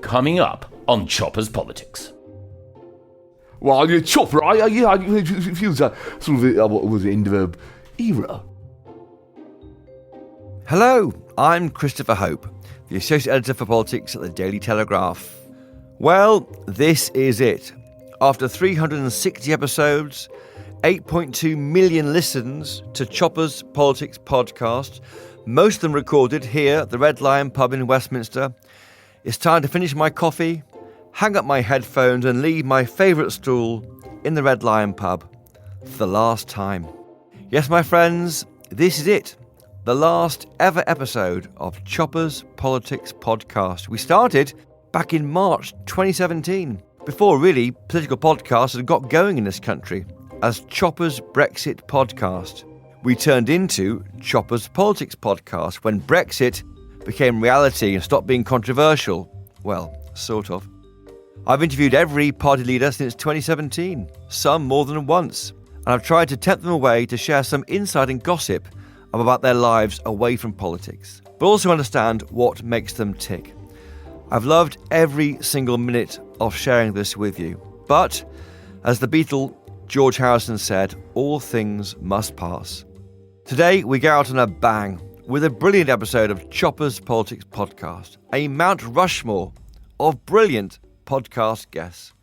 coming up on Chopper's Politics. Well, Chopper, it feels sort of what was the end of an era. Hello, I'm Christopher Hope, the Associate Editor for Politics at the Daily Telegraph. Well, this is it. After 360 episodes, 8.2 million listens to Chopper's Politics podcast, most of them recorded here at the Red Lion pub in Westminster, it's time to finish my coffee, hang up my headphones and leave my favourite stool in the Red Lion pub for the last time. Yes, my friends, this is it. The last ever episode of Chopper's Politics podcast. We started back in March 2017, before really political podcasts had got going in this country, as Chopper's Brexit podcast. We turned into Chopper's Politics podcast when Brexit became reality and stopped being controversial. Well, sort of. I've interviewed every party leader since 2017, some more than once, and I've tried to tempt them away to share some insight and gossip about their lives away from politics, but also understand what makes them tick. I've loved every single minute of sharing this with you, but as the Beatle George Harrison said, all things must pass. Today we go out on a bang with a brilliant episode of Chopper's Politics podcast, a Mount Rushmore of brilliant podcast guests.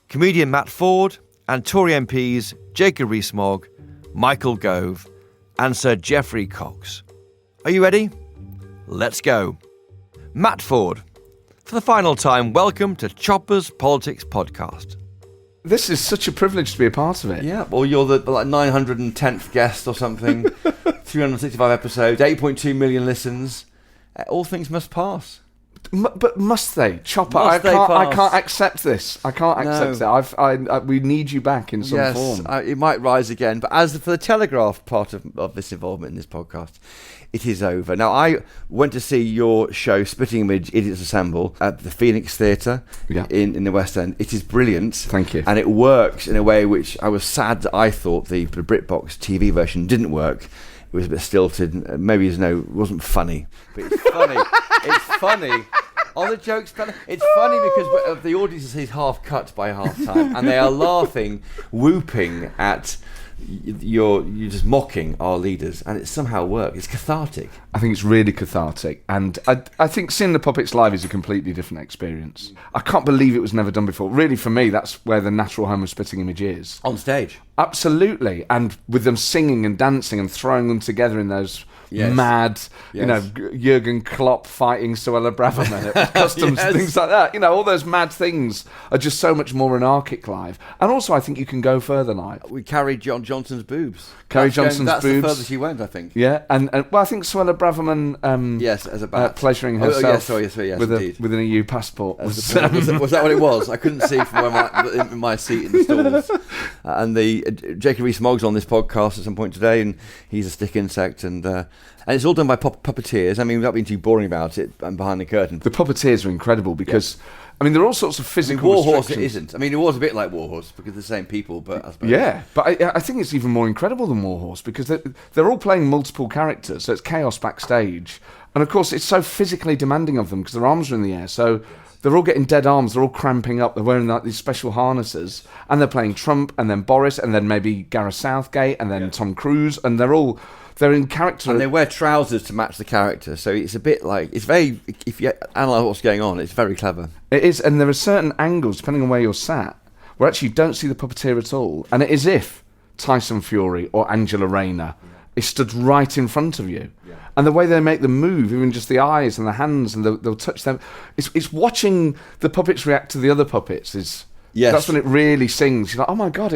Comedian Matt Forde and Tory MPs Jacob Rees Mogg, Michael Gove and Sir Geoffery Cox. Are you ready? Let's go. Matt Forde, for the final time, welcome to Chopper's Politics podcast. This is such a privilege to be a part of it. Yeah, well, you're the 910th guest or something. 365 episodes, 8.2 million listens. All things must pass. But must they, Chopper? I can't accept this. I can't accept it. We need you back in some form. It might rise again. But as for the Telegraph part of this involvement in this podcast, it is over. Now, I went to see your show, Spitting Image, Idiots Assemble, at the Phoenix Theatre in the West End. It is brilliant. Thank you. And it works in a way which I was sad that I thought the BritBox TV version didn't work. It was a bit stilted. Maybe it wasn't funny. But it's funny. It's funny. Are the jokes better? It's funny because the audience is half cut by half time, and they are laughing, whooping at you're just mocking our leaders, and it somehow works. It's cathartic. I think it's really cathartic, and I think seeing the puppets live is a completely different experience. I can't believe it was never done before. Really, for me, that's where the natural home of Spitting Image is. On stage. Absolutely, and with them singing and dancing and throwing them together in those mad, Jurgen Klopp fighting Suella Braverman at customs, things like that. All those mad things are just so much more anarchic live. And also, I think you can go further live. We carried Johnson's boobs. That's boobs. That's the furthest he went, I think. Yeah, and I think Suella Braverman, as a bat. pleasuring herself with an EU passport. Was that what it was? I couldn't see from my seat in the stalls. And the Jacob Rees Mogg's on this podcast at some point today, and he's a stick insect, and it's all done by puppeteers. I mean, without being too boring about it, and behind the curtain. The puppeteers are incredible because, I mean, there are all sorts of physical Warhorse restrictions. It isn't. I mean, it was a bit like Warhorse because they're the same people, but I suppose. Yeah, but I think it's even more incredible than Warhorse because they're all playing multiple characters, so it's chaos backstage. And of course, it's so physically demanding of them because their arms are in the air, so they're all getting dead arms, they're all cramping up, they're wearing these special harnesses, and they're playing Trump, and then Boris, and then maybe Gareth Southgate, and then Tom Cruise, and they're in character. And they wear trousers to match the character, so it's a bit like, it's very, if you analyse what's going on, it's very clever. It is, and there are certain angles, depending on where you're sat, where actually you don't see the puppeteer at all, and it is if Tyson Fury or Angela Rayner is stood right in front of you. Yeah. And the way they make them move, even just the eyes and the hands, and they'll touch them. It's watching the puppets react to the other puppets. That's when it really sings. You're like, oh my God,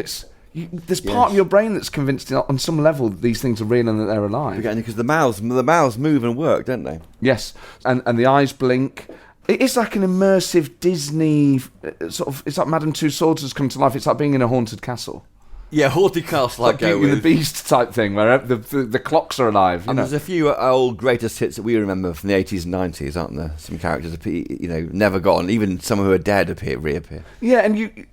there's part of your brain that's convinced on some level that these things are real and that they're alive. Because the mouths move and work, don't they? Yes, and the eyes blink. It is like an immersive Disney sort of. It's like Madame Tussauds has come to life. It's like being in a haunted castle. Yeah, haunted castle. Like Beauty and the Beast type thing, where the clocks are alive. And there's a few old greatest hits that we remember from the 80s and 90s, aren't there? Some characters, never gone. Even some who are dead reappear. Yeah, and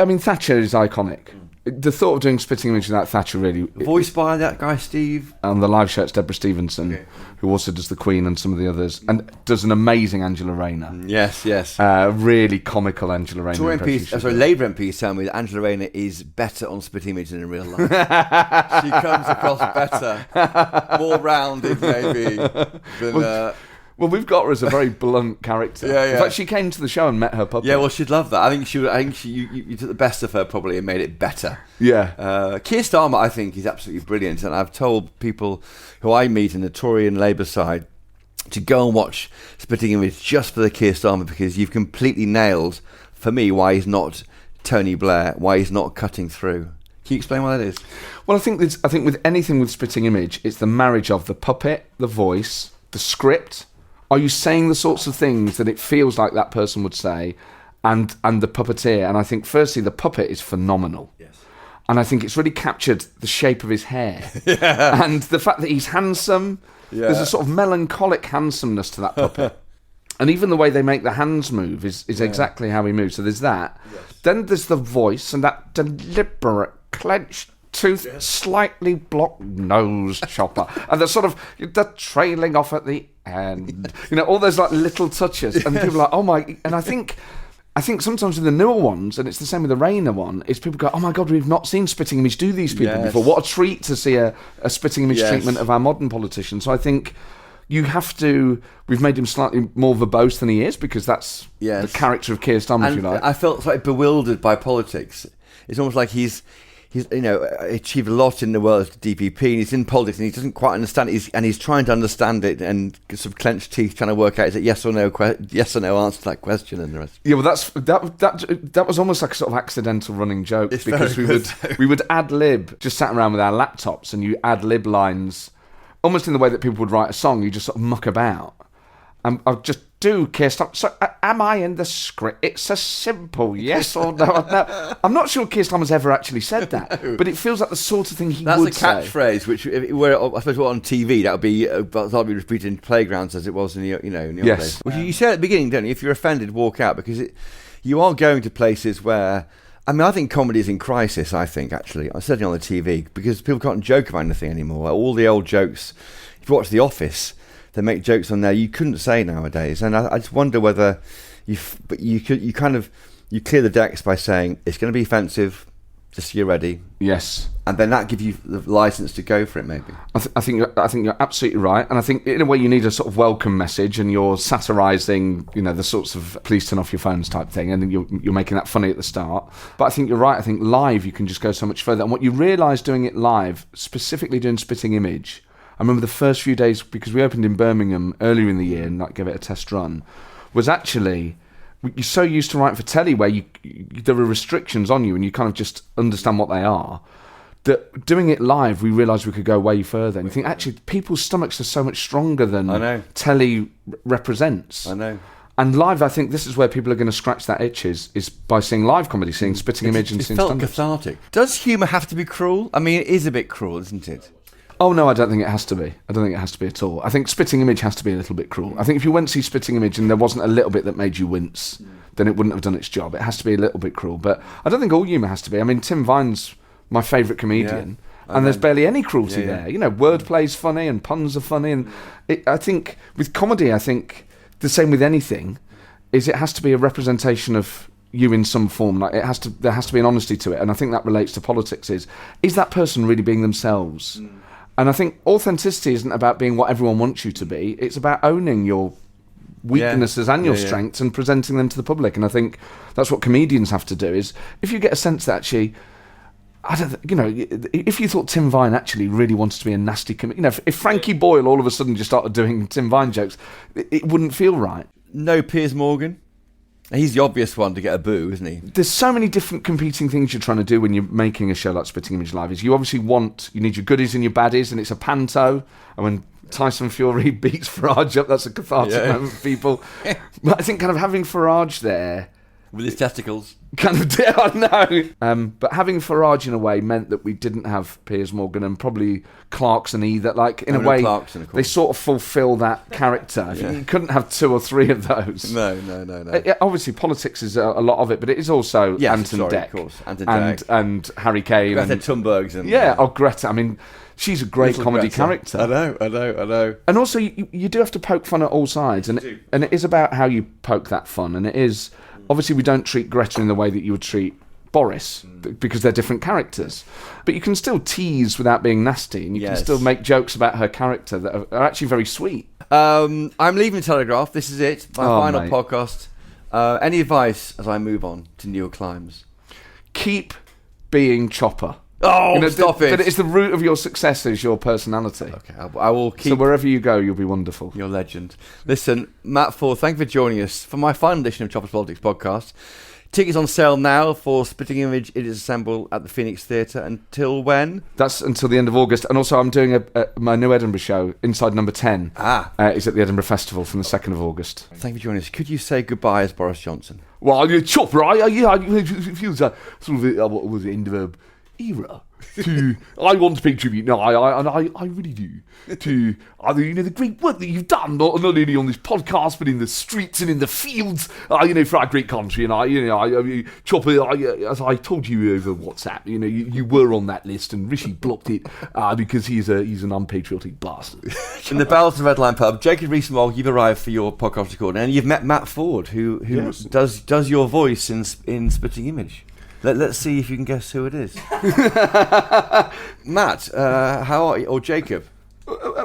I mean, Thatcher is iconic. The thought of doing spitting image without Thatcher really... Voiced by that guy, Steve. On the live show, it's Deborah Stevenson, who also does the Queen and some of the others, and does an amazing Angela Rayner. Yes. Really comical Angela Rayner. Tory MPs, Labour MPs tell me that Angela Rayner is better on spit image than in real life. She comes across better, more rounded maybe than... Well, we've got her as a very blunt character. Yeah. In fact, she came to the show and met her puppet. Yeah, well, she'd love that. I think you took the best of her probably and made it better. Yeah. Keir Starmer, I think, is absolutely brilliant, and I've told people who I meet in the Tory and Labour side to go and watch Spitting Image just for the Keir Starmer, because you've completely nailed, for me, why he's not Tony Blair, why he's not cutting through. Can you explain why that is? Well, I think with anything with Spitting Image, it's the marriage of the puppet, the voice, the script. Are you saying the sorts of things that it feels like that person would say, and the puppeteer? And I think, firstly, the puppet is phenomenal. Yes. And I think it's really captured the shape of his hair. And the fact that he's handsome. Yeah. There's a sort of melancholic handsomeness to that puppet. And even the way they make the hands move is exactly how he moves. So there's that. Yes. Then there's the voice and that deliberate, clenched tooth, slightly blocked nose chopper, and the sort of the trailing off at the end. All those like little touches, and people are like, oh my. And I think sometimes with the newer ones, and it's the same with the Rayner one, is people go, oh my God, we've not seen Spitting Image do these people before. What a treat to see a Spitting Image treatment of our modern politicians. So I think you have to. We've made him slightly more verbose than he is, because that's the character of Keir Starmer, if you like. I felt slightly bewildered by politics. It's almost like he's achieved a lot in the world as the DPP, and he's in politics and he doesn't quite understand it, and he's trying to understand it, and sort of clenched teeth trying to work out, is it yes or no answer to that question, and the rest. Yeah, well, that was almost like a sort of accidental running joke, because we would ad lib, just sat around with our laptops, and you ad lib lines almost in the way that people would write a song. You just sort of muck about. I'll just do Keir Starmer. So, am I in the script? It's a simple yes or no. No. I'm not sure Keir Starmer's ever actually said that, but it feels like the sort of thing he would say. That's a catchphrase, which, I suppose, on TV, that would be repeated in playgrounds as it was in the old days. Well, you said at the beginning, don't you? If you're offended, walk out, because you are going to places where. I think comedy is in crisis, certainly on the TV, because people can't joke about anything anymore. All the old jokes, if you watch The Office, they make jokes on there you couldn't say nowadays. And I just wonder whether you clear the decks by saying it's going to be offensive, just so you're ready. Yes. And then that gives you the license to go for it, maybe. I think you're absolutely right. And I think, in a way, you need a sort of welcome message, and you're satirising, the sorts of please turn off your phones type thing, and you're making that funny at the start. But I think you're right. I think live you can just go so much further. And what you realise doing it live, specifically doing Spitting Image, I remember the first few days, because we opened in Birmingham earlier in the year and gave it a test run, was actually... You're so used to writing for telly where there are restrictions on you and you kind of just understand what they are, that doing it live, we realised we could go way further. And you think, actually, people's stomachs are so much stronger than telly represents. I know. And live, I think this is where people are going to scratch that itch, is by seeing live comedy, seeing Spitting Image and seeing stand-up. It felt cathartic. Does humour have to be cruel? I mean, it is a bit cruel, isn't it? Oh, no, I don't think it has to be. I don't think it has to be at all. I think Spitting Image has to be a little bit cruel. I think if you went to see Spitting Image and there wasn't a little bit that made you wince, then it wouldn't have done its job. It has to be a little bit cruel. But I don't think all humour has to be. I mean, Tim Vine's my favourite comedian, and there's barely any cruelty there. Wordplay's funny and puns are funny. And I think with comedy, the same with anything, is it has to be a representation of you in some form. Like there has to be an honesty to it. And I think that relates to politics. Is that person really being themselves? And I think authenticity isn't about being what everyone wants you to be. It's about owning your weaknesses and your strengths and presenting them to the public. And I think that's what comedians have to do. Is if you get a sense that actually, if you thought Tim Vine actually really wanted to be a nasty comedian, if Frankie Boyle all of a sudden just started doing Tim Vine jokes, it wouldn't feel right. No Piers Morgan. He's the obvious one to get a boo, isn't he? There's so many different competing things you're trying to do when you're making a show like Spitting Image Live. Is you obviously you need your goodies and your baddies, and it's a panto. And when Tyson Fury beats Farage up, that's a cathartic moment for people. But I think kind of having Farage there, With his testicles. Kind of, I know. But having Farage in a way meant that we didn't have Piers Morgan and probably Clarkson either. Like, in a way, Clarkson, of course. they sort of fulfil that character. Yeah. You couldn't have 2 or 3 of those. No. Obviously, politics is a lot of it, but it is also Anton Deck. Of course. Anton Deck. And Harry Kane. Greta and Thunberg's. And, Greta. I mean, she's a great comedy character. I know. And also, you do have to poke fun at all sides, and it is about how you poke that fun. And it is, obviously, we don't treat Greta in the way that you would treat Boris, because they're different characters. But you can still tease without being nasty, and you can still make jokes about her character that are actually very sweet. I'm leaving the Telegraph. This is it. My final mate. podcast. Any advice as I move on to newer climes? Keep being Chopper. Oh, stop it. But it's the root of your success is your personality. Okay, I will keep... So wherever you go, you'll be wonderful. You're a legend. Listen, Matt Forde, thank you for joining us for my final edition of Chopper's Politics podcast. Tickets on sale now for Spitting Image. It is assembled at the Phoenix Theatre. Until when? That's until the end of August. And also I'm doing my new Edinburgh show, Inside Number 10. Is at the Edinburgh Festival from the 2nd of August. Thank you for joining us. Could you say goodbye as Boris Johnson? Well, you're Chopper, it feels like sort of what was the end of an era. I want to pay tribute. No, I really do. To the great work that you've done, not only on this podcast, but in the streets and in the fields. For our great country. And Chopper, as I told you over WhatsApp, you were on that list, and Rishi blocked it because he's an unpatriotic bastard. In the Ballaston Red Line pub, Jacob Rees Mogg, you've arrived for your podcast recording, and you've met Matt Forde, who does your voice in Spitting Image. Let's see if you can guess who it is. Matt, how are you? Or Jacob?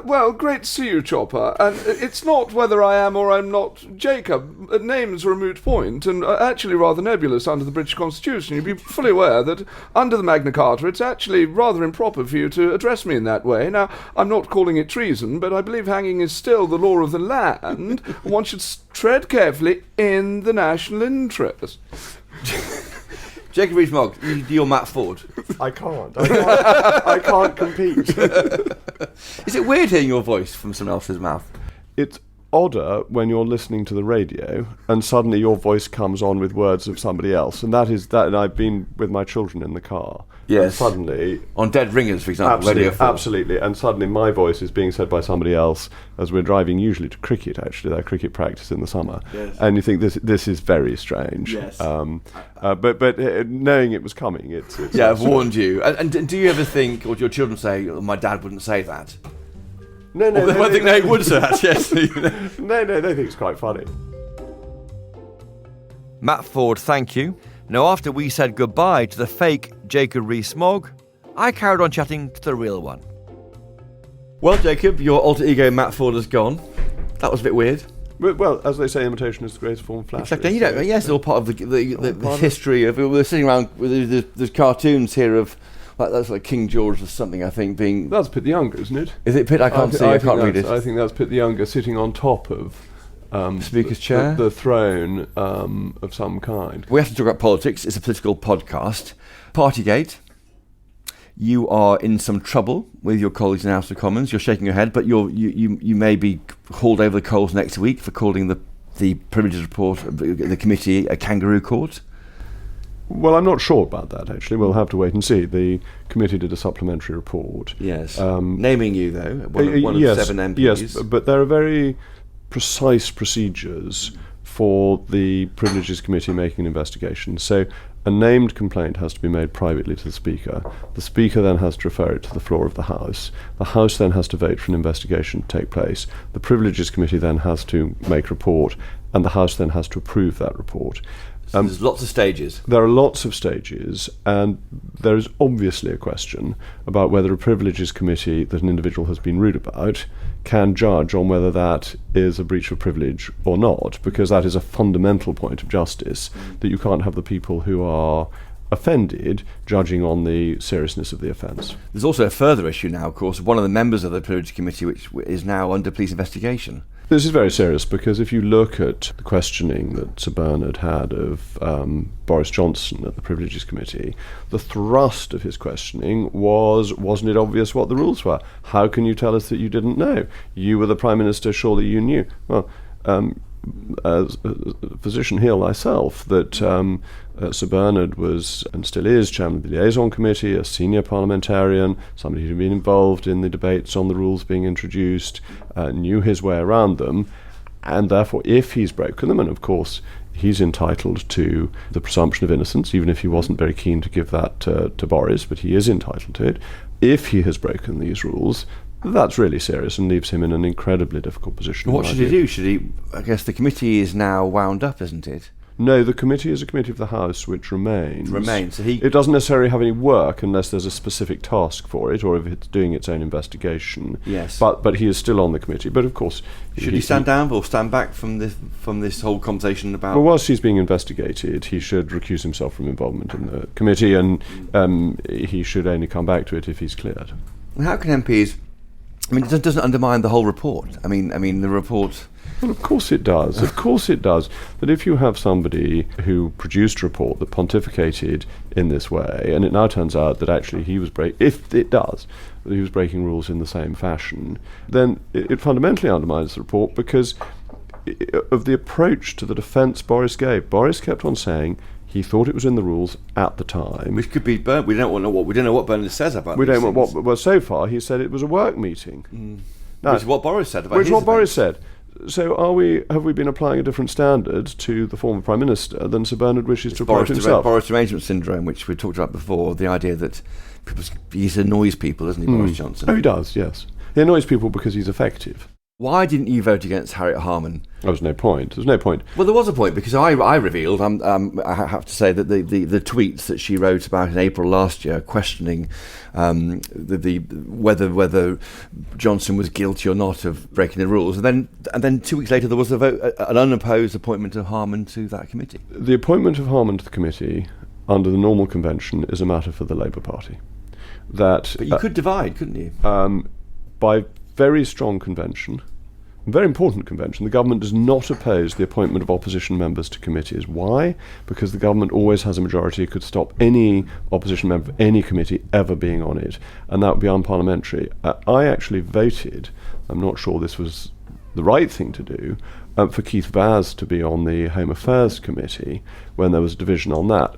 Well, great to see you, Chopper. And it's not whether I am or I'm not Jacob. Names are a moot point, and actually rather nebulous under the British Constitution. You'd be fully aware that under the Magna Carta, it's actually rather improper for you to address me in that way. Now, I'm not calling it treason, but I believe hanging is still the law of the land. One should tread carefully in the national interest. Jacob Rees Mogg, you're Matt Forde. I can't compete. Is it weird hearing your voice from someone else's mouth? It's odder when you're listening to the radio and suddenly your voice comes on with words of somebody else, and and I've been with my children in the car. Yes. And suddenly, on Dead Ringers, for example, Radio 4. Absolutely, and suddenly my voice is being said by somebody else as we're driving, usually to cricket. Actually, their cricket practice in the summer, and you think this is very strange. Yes. But knowing it was coming, it's I've warned you. And do you ever think, or do your children say, oh, "My dad wouldn't say that"? No, I think they would say that. Yes. No, they think it's quite funny. Matt Forde, thank you. Now, after we said goodbye to the fake Jacob Rees Mogg, I carried on chatting to the real one. Well, Jacob, your alter ego Matt Forde has gone. That was a bit weird. Well, as they say, imitation is the greatest form of flattery. Exactly. Yes, it's all part of the history of. We're sitting around with there's cartoons here of. That's like King George or something, I think, being... That's Pitt the Younger, isn't it? Is it Pitt? I can't see. I can't read it. I think that's Pitt the Younger sitting on top of... Speaker's chair? The throne of some kind. We have to talk about politics. It's a political podcast. Partygate. You are in some trouble with your colleagues in the House of Commons. You're shaking your head, but you may be hauled over the coals next week for calling the Privileges Report, the committee, a kangaroo court. Well, I'm not sure about that, actually. We'll have to wait and see. The committee did a supplementary report. Yes. Naming you, though, one of 7 MPs. Yes, but there are very precise procedures for the Privileges Committee making an investigation. So a named complaint has to be made privately to the Speaker. The Speaker then has to refer it to the floor of the House. The House then has to vote for an investigation to take place. The Privileges Committee then has to make a report, and the House then has to approve that report. So there's lots of stages. There are lots of stages, and there is obviously a question about whether a Privileges Committee that an individual has been rude about can judge on whether that is a breach of privilege or not, because that is a fundamental point of justice, that you can't have the people who are offended judging on the seriousness of the offence. There's also a further issue now, of course, one of the members of the Privileges Committee which is now under police investigation. This is very serious, because if you look at the questioning that Sir Bernard had of Boris Johnson at the Privileges Committee, the thrust of his questioning wasn't it obvious what the rules were? How can you tell us that you didn't know? You were the Prime Minister, surely you knew. Well, as a physician Hill myself, that Sir Bernard was, and still is, chairman of the liaison committee, a senior parliamentarian, somebody who'd been involved in the debates on the rules being introduced, knew his way around them, and therefore if he's broken them, and of course he's entitled to the presumption of innocence, even if he wasn't very keen to give that to Boris, but he is entitled to it. If he has broken these rules, that's really serious and leaves him in an incredibly difficult position. What should he do? I guess the committee is now wound up, isn't it? No, the committee is a committee of the House which remains. So it doesn't necessarily have any work unless there's a specific task for it, or if it's doing its own investigation. Yes. But he is still on the committee. But of course, should he stand down or stand back from this whole conversation about? Well, whilst he's being investigated, he should recuse himself from involvement in the committee, and he should only come back to it if he's cleared. How can MPs? I mean, it doesn't undermine the whole report. I mean, the report. Well, of course it does. Of course it does. But if you have somebody who produced a report that pontificated in this way, and it now turns out that actually he was if it does, that he was breaking rules in the same fashion, then it fundamentally undermines the report because of the approach to the defence Boris gave. Boris kept on saying he thought it was in the rules at the time. Which could be Bernard. We don't know what Bernard says about. We don't know what. Well, so far he said it was a work meeting. Now, which is what Boris said about. Which is what Boris said. So have we been applying a different standard to the former Prime Minister than Sir Bernard wishes to apply to himself? Boris derangement syndrome, which we talked about before, the idea that he annoys people, doesn't he, Boris Johnson? Oh, he does, yes. He annoys people because he's effective. Why didn't you vote against Harriet Harman? There was no point. There's no point. Well, there was a point because I revealed. I have to say that the tweets that she wrote about in April last year, questioning whether Johnson was guilty or not of breaking the rules, and then 2 weeks later there was a vote, an unopposed appointment of Harman to that committee. The appointment of Harman to the committee, under the normal convention, is a matter for the Labour Party. But you could divide, couldn't you? By very strong convention, very important convention, the government does not oppose the appointment of opposition members to committees. Why? Because the government always has a majority. It could stop any opposition member of any committee ever being on it, and that would be unparliamentary. I actually voted, I'm not sure this was the right thing to do, for Keith Vaz to be on the Home Affairs Committee when there was a division on that.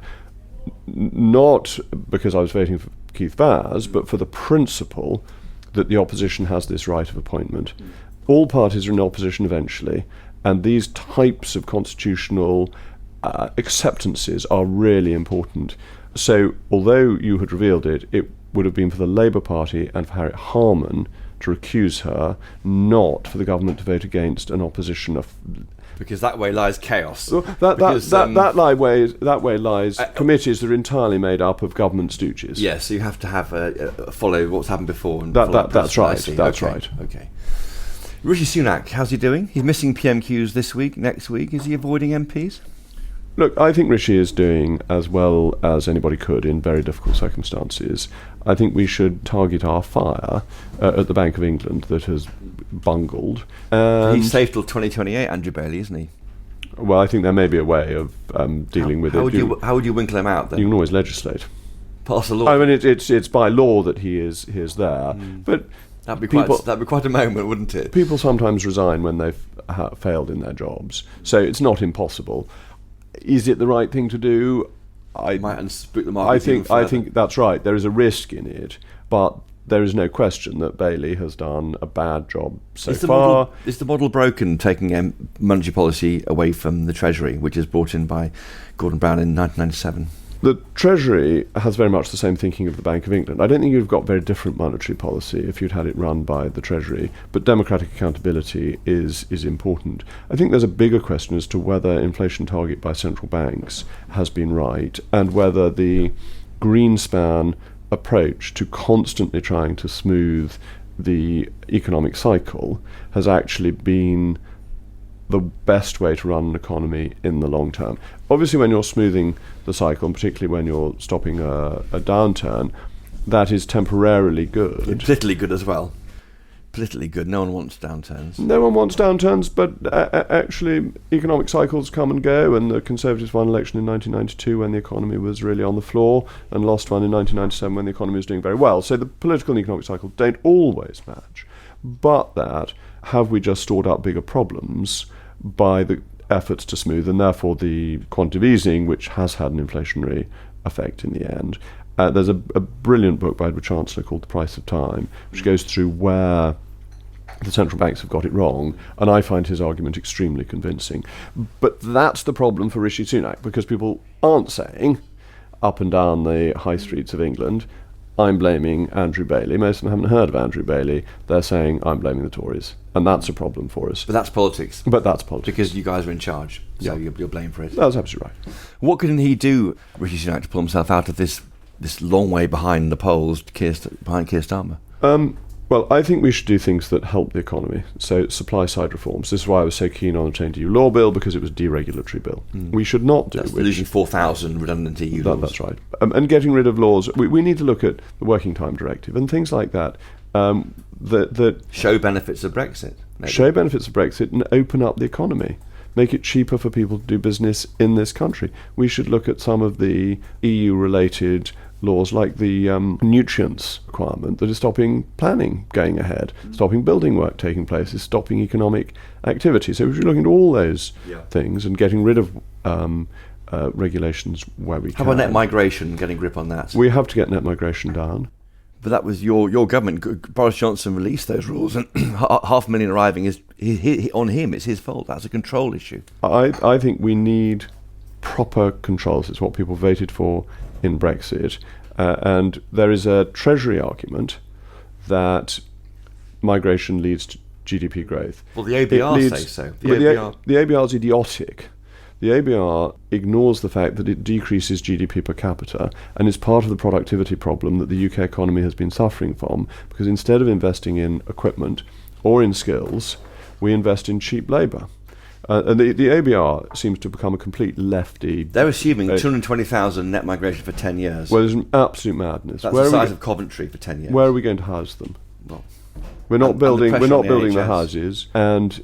Not because I was voting for Keith Vaz, but for the principle that the opposition has this right of appointment. All parties are in opposition eventually, and these types of constitutional acceptances are really important. So, although you had revealed it, it would have been for the Labour Party and for Harriet Harman to recuse her, not for the government to vote against an opposition of. Because that way lies chaos. Well, that way lies committees that are entirely made up of government stooges. Yes, so you have to have follow what's happened before. And that's right. That's okay. right. Okay. Rishi Sunak, how's he doing? He's missing PMQs this week, next week. Is he avoiding MPs? Look, I think Rishi is doing as well as anybody could in very difficult circumstances. I think we should target our fire at the Bank of England that has bungled. He's safe till 2028, Andrew Bailey, isn't he? Well, I think there may be a way of dealing with it. How would you winkle him out then? You can always legislate. Pass a law. I mean, it's by law that he is there, but that'd be quite a moment, wouldn't it? People sometimes resign when they've failed in their jobs, so it's not impossible. Is it the right thing to do? Might unspook the market. I think that's right. There is a risk in it, but there is no question that Bailey has done a bad job so far. Is the model broken, taking monetary policy away from the Treasury, which is brought in by Gordon Brown in 1997? The Treasury has very much the same thinking of the Bank of England. I don't think you've got very different monetary policy if you'd had it run by the Treasury, but democratic accountability is important. I think there's a bigger question as to whether inflation target by central banks has been right, and whether the Greenspan approach to constantly trying to smooth the economic cycle has actually been the best way to run an economy in the long term. Obviously, when you're smoothing the cycle, and particularly when you're stopping a downturn, that is temporarily good. Politically good as well. Politically good. No one wants downturns. No one wants downturns, but actually economic cycles come and go, and the Conservatives won election in 1992 when the economy was really on the floor, and lost one in 1997 when the economy was doing very well. So the political and economic cycles don't always match. But have we just stored up bigger problems by the efforts to smooth, and therefore the quantitative easing, which has had an inflationary effect in the end. There's a brilliant book by the Chancellor called The Price of Time, which goes through where the central banks have got it wrong, and I find his argument extremely convincing. But that's the problem for Rishi Sunak, because people aren't saying, up and down the high streets of England, I'm blaming Andrew Bailey. Most of them haven't heard of Andrew Bailey. They're saying, I'm blaming the Tories. And that's a problem for us. But that's politics. Because you guys are in charge, so you're blamed for it. That's absolutely right. What can he do, Rishi Sunak, to pull himself out of this long way behind the polls, behind Keir Starmer? Well, I think we should do things that help the economy. So supply-side reforms. This is why I was so keen on the Change EU Law Bill, because it was a deregulatory bill. We should not do... That's losing 4,000 redundant EU laws. That's right. And getting rid of laws. We need to look at the Working Time Directive and things like that. That show benefits of Brexit. Maybe. Show benefits of Brexit and open up the economy. Make it cheaper for people to do business in this country. We should look at some of the EU-related laws, like the nutrients requirement that is stopping planning going ahead, stopping building work taking place, is stopping economic activity. So we should look into all those things and getting rid of regulations where we can. How about net migration, getting grip on that? We have to get net migration down. But that was your government. Boris Johnson released those rules, and 500,000 arriving is on him. It's his fault. That's a control issue. I think we need proper controls. It's what people voted for in Brexit. And there is a Treasury argument that migration leads to GDP growth. Well, the ABR say so. The ABR is idiotic. The ABR ignores the fact that it decreases GDP per capita and is part of the productivity problem that the UK economy has been suffering from, because instead of investing in equipment or in skills, we invest in cheap labour. And the ABR seems to become a complete lefty... They're assuming 220,000 net migration for 10 years. Well, it's an absolute madness. That's the size of Coventry for 10 years. Where are we going to house them? Well, we're not building the houses. And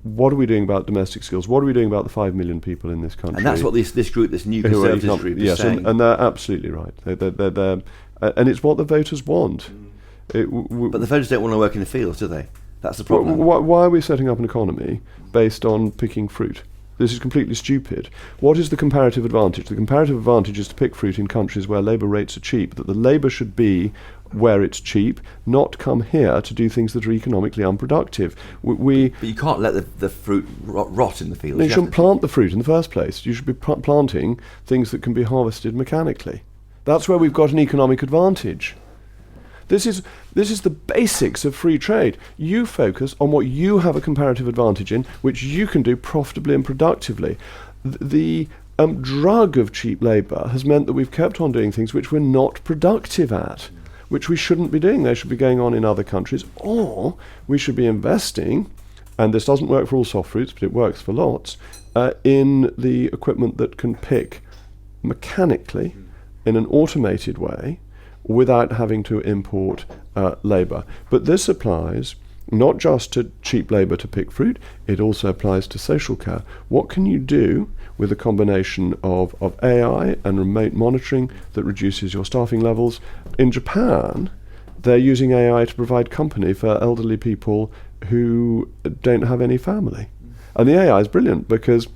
what are we doing about domestic skills? What are we doing about the 5 million people in this country? And that's what this group, this new Conservative group, is saying. Yes, and they're absolutely right. They're and it's what the voters want. But the voters don't want to work in the fields, do they? That's the problem. Why are we setting up an economy based on picking fruit? This is completely stupid. What is the comparative advantage? The comparative advantage is to pick fruit in countries where labour rates are cheap, that the labour should be where it's cheap, not come here to do things that are economically unproductive. But you can't let the fruit rot in the fields. You shouldn't plant the fruit in the first place. You should be planting things that can be harvested mechanically. That's where we've got an economic advantage. This is the basics of free trade. You focus on what you have a comparative advantage in, which you can do profitably and productively. The drug of cheap labour has meant that we've kept on doing things which we're not productive at, which we shouldn't be doing. They should be going on in other countries, or we should be investing, and this doesn't work for all soft fruits, but it works for lots, in the equipment that can pick mechanically in an automated way, without having to import labour. But this applies not just to cheap labour to pick fruit, it also applies to social care. What can you do with a combination of AI and remote monitoring that reduces your staffing levels? In Japan, they're using AI to provide company for elderly people who don't have any family. And the AI is brilliant because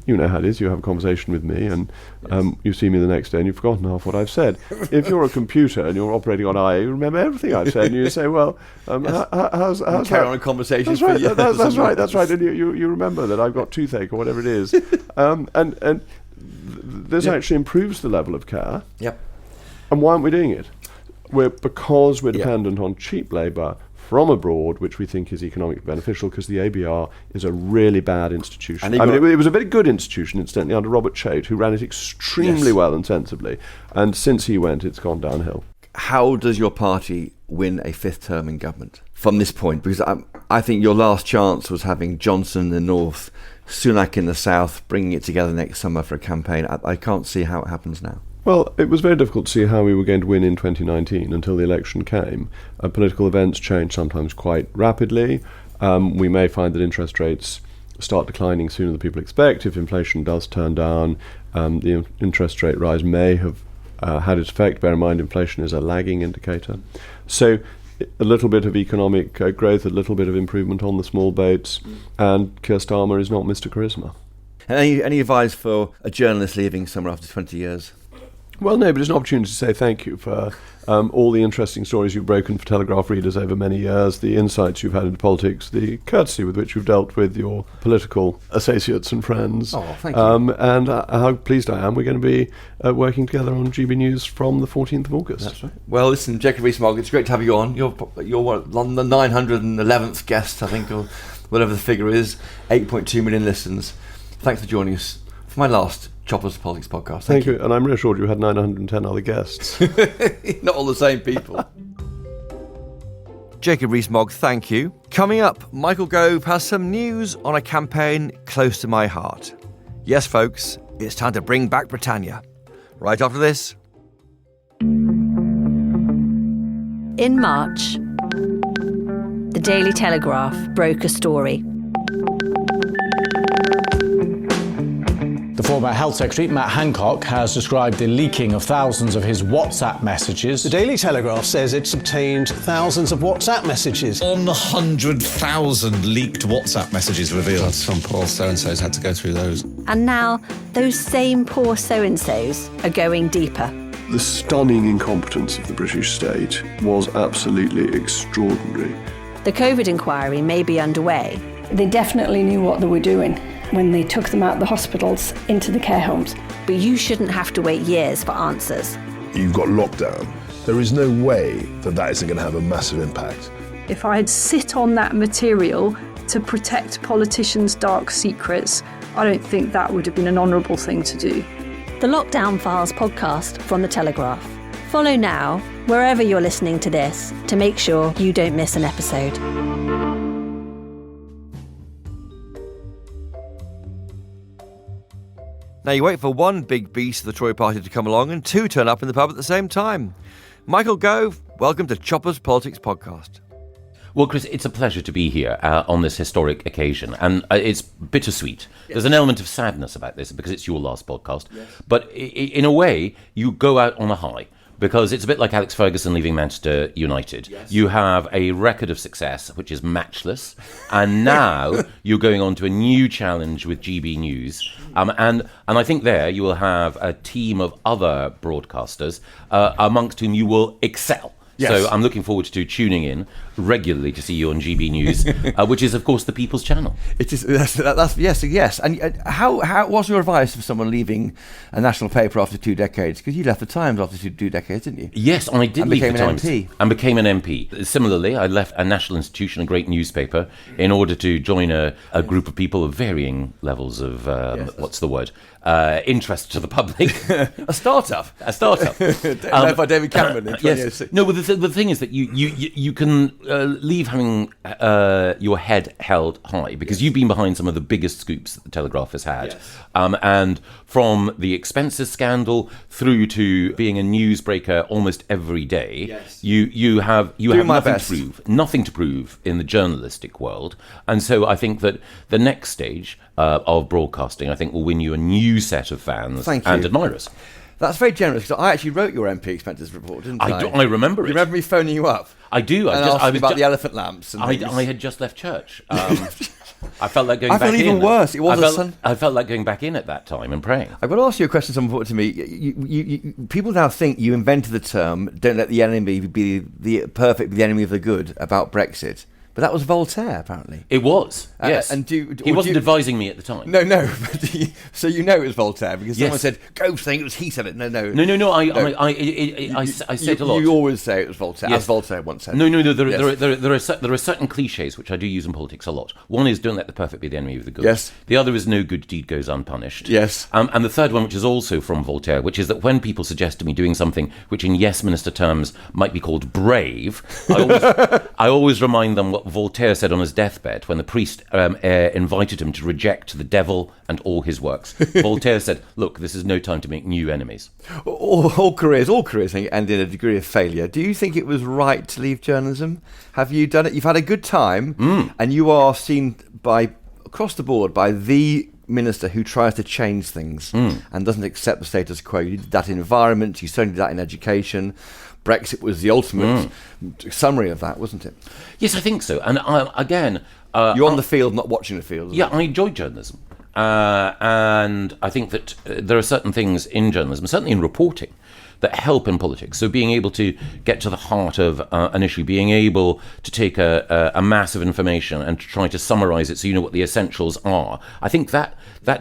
you know how it is. You have a conversation with me and you see me the next day and you've forgotten half what I've said. If you're a computer and you're operating on AI, you remember everything I've said and you say, well, how's carry on a conversation. That's right, that's right. And you remember that I've got toothache or whatever it is. And this actually improves the level of care. Yep. And why aren't we doing it? Because we're dependent on cheap labour from abroad, which we think is economically beneficial, because the ABR is a really bad institution. It was a very good institution, incidentally, under Robert Choate, who ran it extremely well and sensibly. And since he went, it's gone downhill. How does your party win a fifth term in government from this point? Because I think your last chance was having Johnson in the north, Sunak in the south, bringing it together next summer for a campaign. I can't see how it happens now. Well, it was very difficult to see how we were going to win in 2019 until the election came. Political events change sometimes quite rapidly. We may find that interest rates start declining sooner than people expect. If inflation does turn down, the interest rate rise may have had its effect. Bear in mind, inflation is a lagging indicator. So a little bit of economic growth, a little bit of improvement on the small boats, and Keir Starmer is not Mr. Charisma. Any advice for a journalist leaving somewhere after 20 years? Well, no, but it's an opportunity to say thank you for all the interesting stories you've broken for Telegraph readers over many years, the insights you've had into politics, the courtesy with which you've dealt with your political associates and friends. Oh, thank you. And how pleased I am we're going to be working together on GB News from the 14th of August. That's right. Well, listen, Jacob Rees Mogg, it's great to have you on. You're what, the 911th guest, I think, or whatever the figure is. 8.2 million listens. Thanks for joining us for my last Choppers Politics podcast. Thank you. And I'm reassured you had 910 other guests. Not all the same people. Jacob Rees Mogg, thank you. Coming up, Michael Gove has some news on a campaign close to my heart. Yes, folks, it's time to bring back Britannia. Right after this. In March, the Daily Telegraph broke a story. The former Health Secretary, Matt Hancock, has described the leaking of thousands of his WhatsApp messages. The Daily Telegraph says it's obtained thousands of WhatsApp messages. On 100,000 leaked WhatsApp messages revealed. Some poor so-and-sos had to go through those. And now, those same poor so-and-sos are going deeper. The stunning incompetence of the British state was absolutely extraordinary. The COVID inquiry may be underway. They definitely knew what they were doing when they took them out of the hospitals into the care homes. But you shouldn't have to wait years for answers. You've got lockdown. There is no way that that isn't going to have a massive impact. If I'd sit on that material to protect politicians' dark secrets, I don't think that would have been an honourable thing to do. The Lockdown Files podcast from The Telegraph. Follow now, wherever you're listening to this, to make sure you don't miss an episode. Now you wait for one big beast of the Tory party to come along and two turn up in the pub at the same time. Michael Gove, welcome to Choppers Politics Podcast. Well, Chris, it's a pleasure to be here on this historic occasion, and it's bittersweet. Yes. There's an element of sadness about this because it's your last podcast, yes. But in a way, you go out on a high. Because it's a bit like Alex Ferguson leaving Manchester United. Yes. You have a record of success, which is matchless, and now you're going on to a new challenge with GB News. And I think there you will have a team of other broadcasters amongst whom you will excel. Yes. So I'm looking forward to tuning in regularly to see you on GB News, which is, of course, the People's Channel. It is. That's yes. And how what's your advice for someone leaving a national paper after 2 decades? Because you left the Times after 2 decades, didn't you? Yes, I did leave the Times. MP. And became an MP. Similarly, I left a national institution, a great newspaper, in order to join a group of people of varying levels of, what's the word? Interest to the public. A startup. Led by David Cameron in 2006. Yes. No, well, the thing is that you can leave having your head held high because you've been behind some of the biggest scoops that the Telegraph has had. Yes. And from the expenses scandal through to being a newsbreaker almost every day, yes. you have nothing to prove in the journalistic world. And so I think that the next stage of broadcasting, I think, will win you a new set of fans and admirers. That's very generous, because I actually wrote your MP expenses report, didn't I? I remember it. You remember me phoning you up? I do. I was about the elephant lamps. And I had just left church. I felt like going back in. I felt even worse. It was I felt like going back in at that time and praying. I've got to ask you a question someone put to me. You, people now think you invented the term, don't let the enemy be the enemy of the good, about Brexit. But that was Voltaire, apparently. It was, yes. And he wasn't advising me at the time. No. So you know it was Voltaire because someone said, "Go saying it was he said it." No. I said a lot. You always say it was Voltaire, as Voltaire once said. No. There are certain cliches which I do use in politics a lot. One is, "Don't let the perfect be the enemy of the good." Yes. The other is, "No good deed goes unpunished." Yes. And the third one, which is also from Voltaire, which is that when people suggest to me doing something which, in Westminster terms, might be called brave, I always remind them what Voltaire said on his deathbed when the priest invited him to reject the devil and all his works. Voltaire said, "Look, this is no time to make new enemies." All careers end in a degree of failure. Do you think it was right to leave journalism? Have you done it? You've had a good time, and you are seen across the board by the minister who tries to change things and doesn't accept the status quo. You did that in environment, you certainly did that in education. Brexit was the ultimate summary of that, wasn't it? Yes, I think so. And you're on the field, not watching the field. Yeah, I enjoy journalism. And I think that there are certain things in journalism, certainly in reporting, that help in politics. So being able to get to the heart of an issue, being able to take a mass of information and to try to summarise it so you know what the essentials are, I think that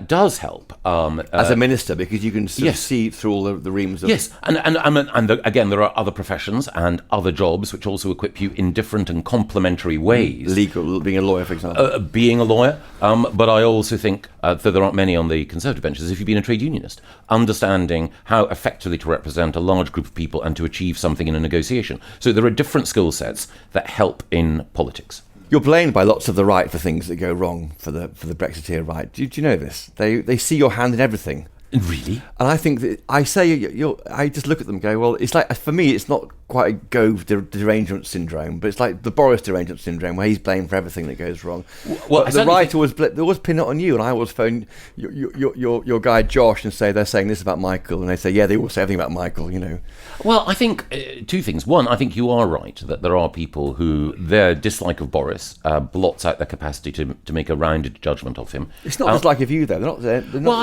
does help. As a minister, because you can sort of see through all the reams of... Yes, again, there are other professions and other jobs which also equip you in different and complementary ways. Legal, being a lawyer, for example. Being a lawyer, but I also think, though there aren't many on the Conservative benches, if you've been a trade unionist, understanding how effectively to represent a large group of people and to achieve something in a negotiation. So there are different skill sets that help in politics. You're blamed by lots of the right for things that go wrong for the Brexiteer right. Do you know this? They see your hand in everything. Really? And I think that I just look at them and go, well, it's like, for me, it's not quite a Gove derangement syndrome, but it's like the Boris derangement syndrome, where he's blamed for everything that goes wrong. Well, the right always pin it on you, and I always phone your guy Josh and say they're saying this about Michael, and they say, yeah, they all say everything about Michael, you know. Well, I think two things. One, I think you are right that there are people who their dislike of Boris blots out their capacity to make a rounded judgment of him. It's not dislike of you, though. They're not. Well,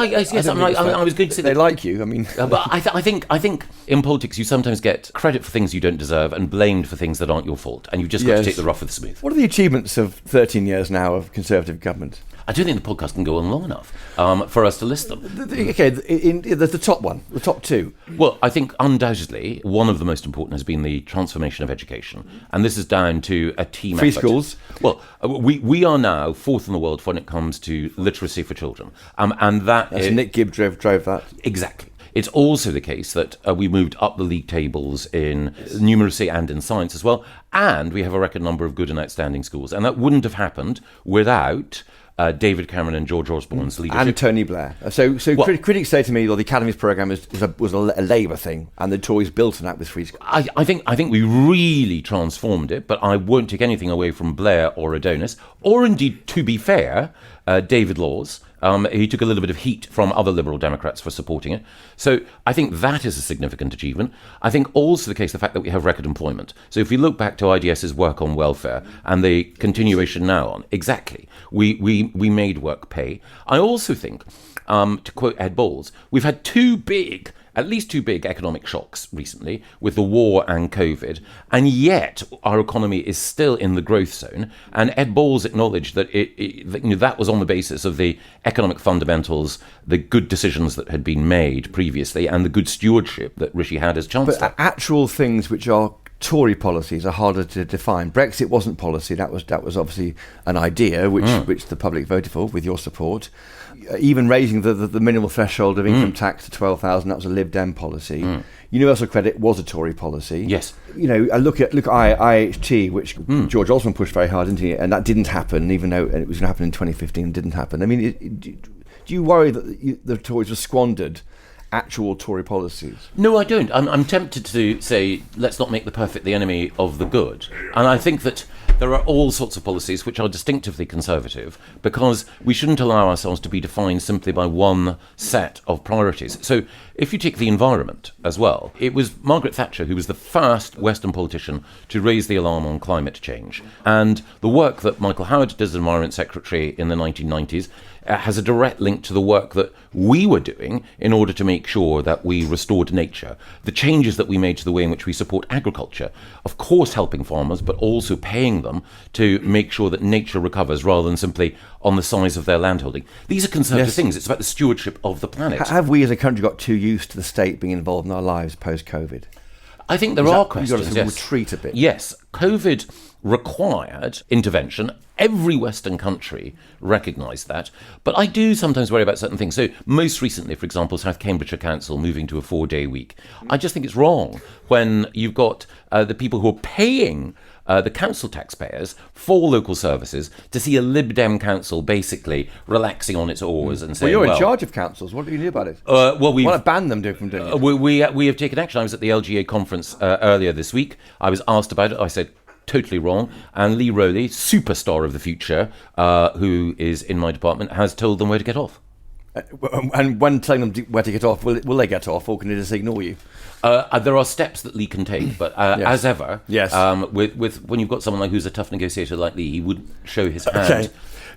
I was going to say they like you. I mean, but I think in politics you sometimes get credit for things you don't deserve and blamed for things that aren't your fault, and you've just got to take the rough with the smooth. What are the achievements of 13 years now of Conservative government? I don't think the podcast can go on long enough for us to list them. There's the top one, the top two. Well, I think undoubtedly one of the most important has been the transformation of education, and this is down to a team Free effort. schools. Well, we are now fourth in the world when it comes to literacy for children, and that's Nick Gibb drove that. Exactly. It's also the case that we moved up the league tables in numeracy and in science as well, and we have a record number of good and outstanding schools, and that wouldn't have happened without David Cameron and George Osborne's leadership. And Tony Blair. So critics say to me, well, the Academy's programme was a Labour thing, and the Tories built on that with free schools. I think we really transformed it, but I won't take anything away from Blair or Adonis, or indeed, to be fair, David Laws. He took a little bit of heat from other Liberal Democrats for supporting it. So I think that is a significant achievement. I think also the case, the fact that we have record employment. So if we look back to IDS's work on welfare and the continuation now on, exactly, we made work pay. I also think, to quote Ed Balls, we've had at least two big economic shocks recently with the war and COVID, and yet our economy is still in the growth zone. And Ed Balls acknowledged that that was on the basis of the economic fundamentals, the good decisions that had been made previously, and the good stewardship that Rishi had as Chancellor. But actual things which are Tory policies are harder to define. Brexit wasn't policy. That was obviously an idea which the public voted for with your support. Even raising the minimal threshold of income tax to 12,000, that was a Lib Dem policy. Universal credit was a Tory policy. Yes. You know, I look at IHT, which George Osborne pushed very hard, didn't he? And that didn't happen, even though it was going to happen in 2015. It didn't happen. I mean, do you worry that the Tories have squandered actual Tory policies? No, I don't. I'm tempted to say, let's not make the perfect the enemy of the good. And I think that there are all sorts of policies which are distinctively Conservative because we shouldn't allow ourselves to be defined simply by one set of priorities. So if you take the environment as well, it was Margaret Thatcher who was the first Western politician to raise the alarm on climate change. And the work that Michael Howard did as Environment Secretary in the 1990s has a direct link to the work that we were doing in order to make sure that we restored nature. The changes that we made to the way in which we support agriculture, of course helping farmers, but also paying them to make sure that nature recovers rather than simply on the size of their landholding. These are Conservative things. It's about the stewardship of the planet. Have we as a country got too used to the state being involved in our lives post-COVID? I think there are questions. You've got to retreat a bit. Yes. COVID required intervention. Every Western country recognised that. But I do sometimes worry about certain things. So most recently, for example, South Cambridgeshire Council moving to a 4-day week. I just think it's wrong when you've got the people who are paying the council taxpayers for local services to see a Lib Dem council basically relaxing on its oars and saying, well, you're in charge of councils. What do you do about it? We want to ban them from doing it. We have taken action. I was at the LGA conference earlier this week. I was asked about it. I said, totally wrong. And Lee Rowley, superstar of the future, who is in my department, has told them where to get off. And when telling them where to get off, will they get off, or can they just ignore you? There are steps that Lee can take, but as ever, Yes. With when you've got someone who's a tough negotiator like Lee, he would show his hand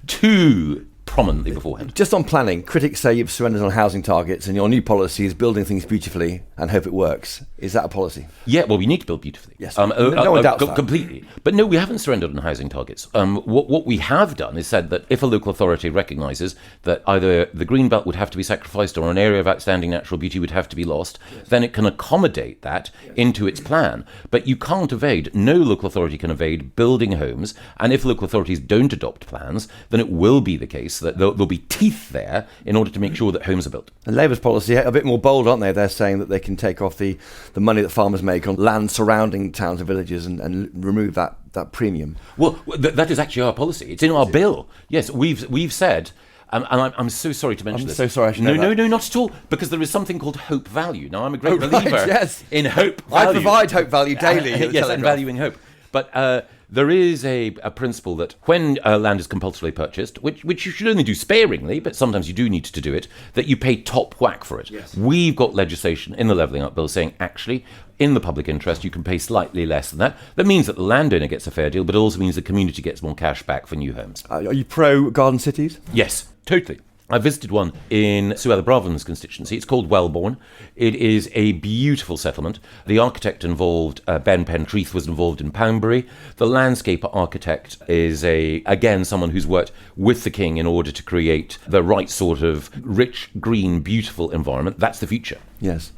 too prominently beforehand. Just on planning, critics say you've surrendered on housing targets, and your new policy is building things beautifully and hope it works. Is that a policy? Yeah, well, we need to build beautifully. Yes, no one doubts that. Completely. But no, we haven't surrendered on housing targets. What we have done is said that if a local authority recognises that either the green belt would have to be sacrificed or an area of outstanding natural beauty would have to be lost, then it can accommodate that into its plan. But you can't evade, no local authority can evade building homes, and if local authorities don't adopt plans, then it will be the case that there'll be teeth there in order to make sure that homes are built. And Labour's policy are a bit more bold, aren't they? They're saying that they can take off the money that farmers make on land surrounding towns and villages and remove that premium. Well, that is actually our policy. It's in our bill. Yes, we've said, and I'm so sorry to mention this. I'm so sorry I should know that. No, not at all, because there is something called hope value. Now, I'm a great believer in hope value. I provide hope value daily. Yes, and valuing hope. But there is a principle that when land is compulsorily purchased, which you should only do sparingly, but sometimes you do need to do it, that you pay top whack for it. Yes. We've got legislation in the Levelling Up Bill saying, actually, in the public interest, you can pay slightly less than that. That means that the landowner gets a fair deal, but it also means the community gets more cash back for new homes. Are you pro garden cities? Yes, totally. I visited one in Suella Braven's constituency. It's called Wellbourne. It is a beautiful settlement. The architect involved, Ben Pentreath, was involved in Poundbury. The landscape architect is, again, someone who's worked with the king in order to create the right sort of rich, green, beautiful environment. That's the future. Yes.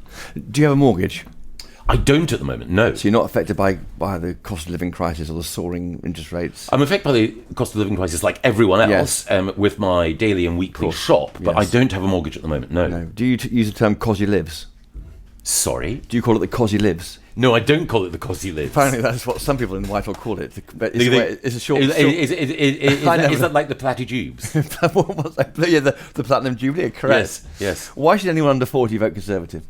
Do you have a mortgage? I don't at the moment, no. So you're not affected by the cost of living crisis or the soaring interest rates? I'm affected by the cost of living crisis like everyone else, with my daily and weekly shop, but I don't have a mortgage at the moment, no. Do you use the term cos you lives? Sorry? Do you call it the cos you lives? No, I don't call it the cos you lives. Apparently that's what some people in Whitehall call it. It's a short... Is that like the Platyjubes? The Platinum Jubilee, correct. Yes. Why should anyone under 40 vote Conservative?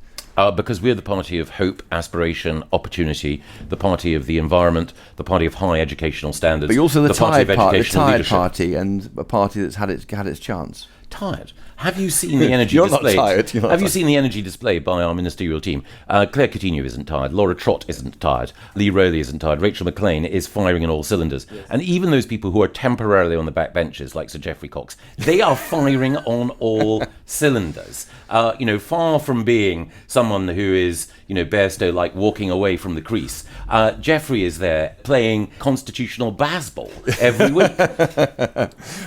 Because we're the party of hope, aspiration, opportunity, the party of the environment, the party of high educational standards. But you're also the tired party, and a party that's had its chance. Tired? Have you seen the energy You're displayed? Not tired. Have you seen the energy displayed by our ministerial team? Claire Coutinho isn't tired. Laura Trott isn't tired. Lee Rowley isn't tired. Rachel McLean is firing on all cylinders. Yes. And even those people who are temporarily on the back benches, like Sir Geoffery Cox, they are firing on all cylinders. Far from being someone who is, Bairstow like walking away from the crease. Geoffrey is there playing constitutional baseball every week.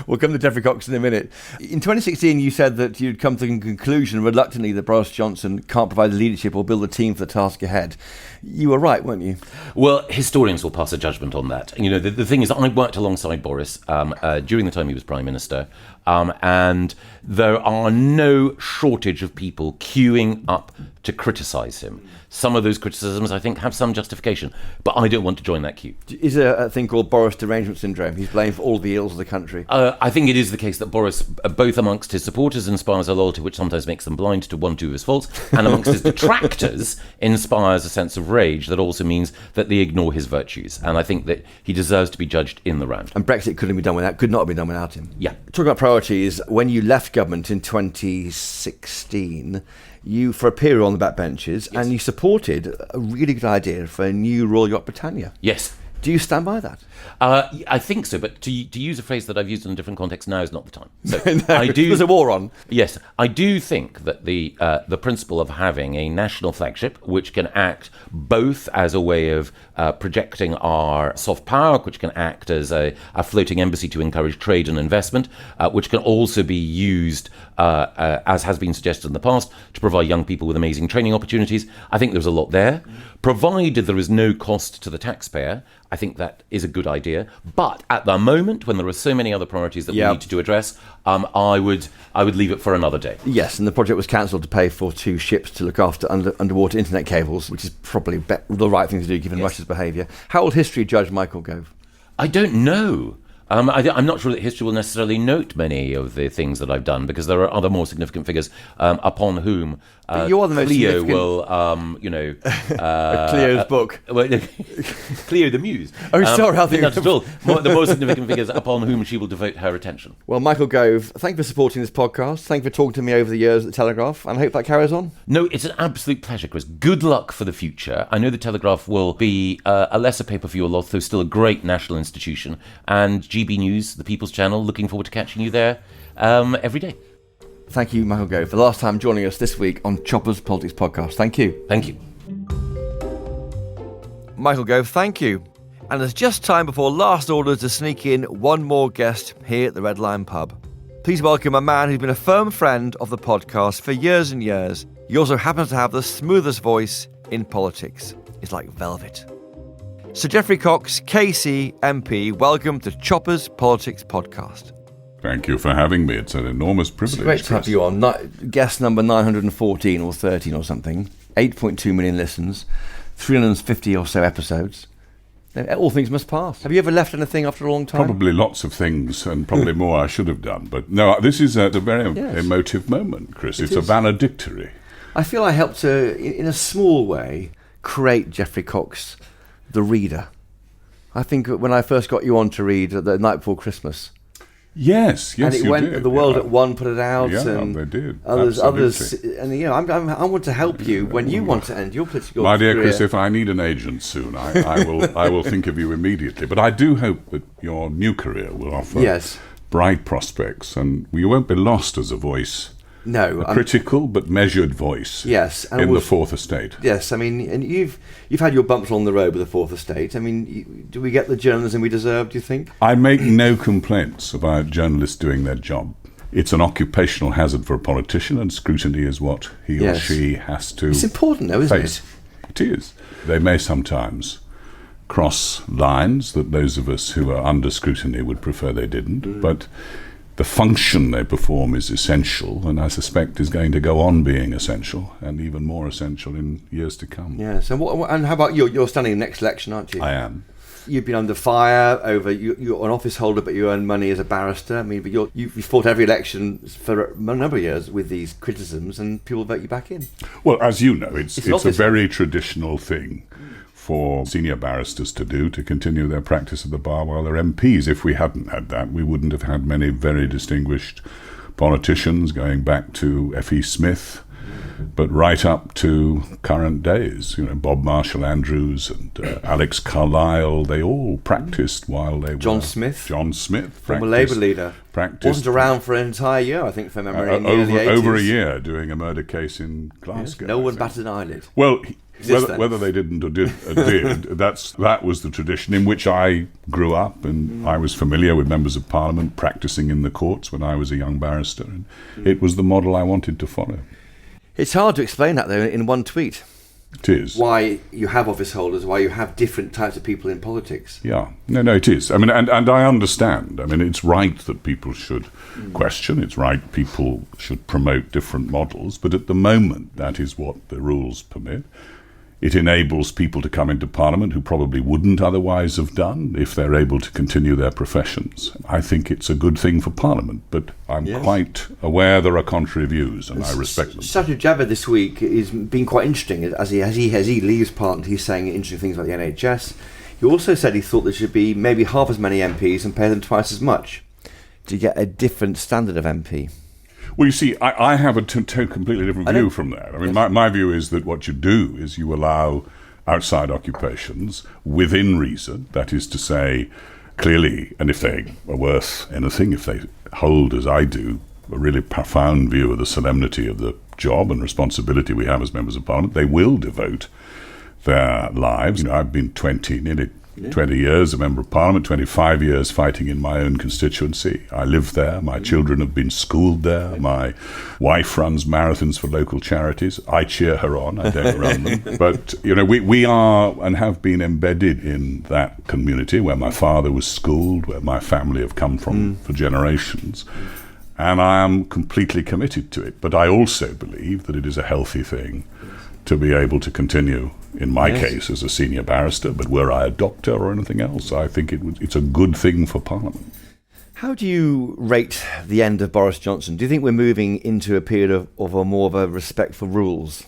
We'll come to Geoffrey Cox in a minute. In 2016, you said that you'd come to the conclusion reluctantly that Boris Johnson can't provide the leadership or build a team for the task ahead. You were right, weren't you? Well, historians will pass a judgment on that. The thing is, I worked alongside Boris during the time he was Prime Minister, and there are no shortage of people queuing up to criticise him. Some of those criticisms, I think, have some justification, but I don't want to join that queue. Is there a thing called Boris derangement syndrome? He's blamed for all the ills of the country. I think it is the case that Boris, both amongst his supporters, inspires a loyalty which sometimes makes them blind to one or two of his faults, and amongst his detractors, inspires a sense of rage that also means that they ignore his virtues. And I think that he deserves to be judged in the round. And Brexit could not have been done without him. Yeah. Talking about priorities, when you left government in 2016, you, for a period, on the backbenches, and you supported a really good idea for a new Royal Yacht Britannia. Yes. Do you stand by that? I think so, but to use a phrase that I've used in a different context, now is not the time. So there's a war on. Yes, I do think that the principle of having a national flagship, which can act both as a way of projecting our soft power, which can act as a floating embassy to encourage trade and investment, which can also be used, as has been suggested in the past, to provide young people with amazing training opportunities. I think there's a lot there. Provided there is no cost to the taxpayer, I think that is a good idea. But at the moment, when there are so many other priorities that we need to address, I would leave it for another day. Yes, and the project was cancelled to pay for 2 ships to look after underwater internet cables, which is probably the right thing to do given Russia's behaviour. How will history judge Michael Gove? I don't know. I'm not sure that history will necessarily note many of the things that I've done, because there are other more significant figures upon whom you're the most Cleo significant... will, Cleo's book. Cleo the Muse. Oh, sorry, I think not at all. The more significant figures upon whom she will devote her attention. Well, Michael Gove, thank you for supporting this podcast. Thank you for talking to me over the years at the Telegraph, and I hope that carries on. No, it's an absolute pleasure, Chris. Good luck for the future. I know the Telegraph will be a lesser paper for you all, although still a great national institution. And GB News, the People's Channel, looking forward to catching you there every day. Thank you, Michael Gove, for the last time joining us this week on Chopper's Politics Podcast. Thank you. Thank you. Michael Gove, thank you. And there's just time before last orders to sneak in one more guest here at the Red Lion Pub. Please welcome a man who's been a firm friend of the podcast for years and years. He also happens to have the smoothest voice in politics. It's like velvet. Sir Geoffery Cox, KC MP, welcome to Chopper's Politics Podcast. Thank you for having me. It's an enormous privilege. It's great to have you on. Guest number 914 or 13 or something. 8.2 million listens. 350 or so episodes. All things must pass. Have you ever left anything after a long time? Probably lots of things, and probably more I should have done. But no, this is a very emotive moment, Chris. It's a valedictory. I feel I helped to, in a small way, create Geoffery Cox, the reader. I think when I first got you on to read The Night Before Christmas. Yes, and it went. Did. The World at One put it out, and they did. Others, and I want to help you when you want to end your political My dear career. Chris, if I need an agent soon, I will think of you immediately. But I do hope that your new career will offer bright prospects, and you won't be lost as a voice. No, a critical but measured voice. Yes, in the Fourth Estate. Yes, I mean, and you've had your bumps on the road with the Fourth Estate. I mean, do we get the journalism we deserve? Do you think? I make no complaints about journalists doing their job. It's an occupational hazard for a politician, and scrutiny is what he or she has to. It's important, though, isn't it? It is. They may sometimes cross lines that those of us who are under scrutiny would prefer they didn't, but the function they perform is essential, and I suspect is going to go on being essential, and even more essential in years to come. Yes, and how about you? You're standing the next election, aren't you? I am. You've been under fire over. You're an office holder, but you earn money as a barrister. I mean, but you've fought every election for a number of years with these criticisms, and people vote you back in. Well, as you know, it's a very traditional thing for senior barristers to do, to continue their practice at the bar while they're MPs. If we hadn't had that, we wouldn't have had many very distinguished politicians going back to F.E. Smith, but right up to current days. You know, Bob Marshall Andrews and Alex Carlile, they all practiced while they were... John Smith, former Labour leader. Practiced. Wasn't around for an entire year, I think, from memory, in the early 80s. Over a year, doing a murder case in Glasgow. Yes, no one batted an eyelid. Well... Whether they didn't or did, that was the tradition in which I grew up, and I was familiar with members of Parliament practicing in the courts when I was a young barrister, and it was the model I wanted to follow. It's hard to explain that, though, in one tweet. It is. Why you have office holders, why you have different types of people in politics. Yeah, no, it is. I mean, and I understand. I mean, it's right that people should question. It's right people should promote different models. But at the moment, that is what the rules permit. It enables people to come into Parliament who probably wouldn't otherwise have done if they're able to continue their professions. I think it's a good thing for Parliament, but I'm quite aware there are contrary views, and I respect them. Sajid Javid this week has been quite interesting. As he leaves Parliament, he's saying interesting things about the NHS. He also said he thought there should be maybe half as many MPs and pay them twice as much to get a different standard of MP. Well, you see, I have a completely different view from that. I mean, my view is that what you do is you allow outside occupations within reason, that is to say, clearly, and if they are worth anything, if they hold, as I do, a really profound view of the solemnity of the job and responsibility we have as members of Parliament, they will devote their lives. You know, I've been 20 years a member of Parliament, 25 years fighting in my own constituency. I live there. My children have been schooled there. My wife runs marathons for local charities. I cheer her on. I don't run them. But, you know, we are and have been embedded in that community where my father was schooled, where my family have come from for generations. And I am completely committed to it. But I also believe that it is a healthy thing to be able to continue, in my case, as a senior barrister, but were I a doctor or anything else, I think it's a good thing for Parliament. How do you rate the end of Boris Johnson? Do you think we're moving into a period of a more of a respect for rules?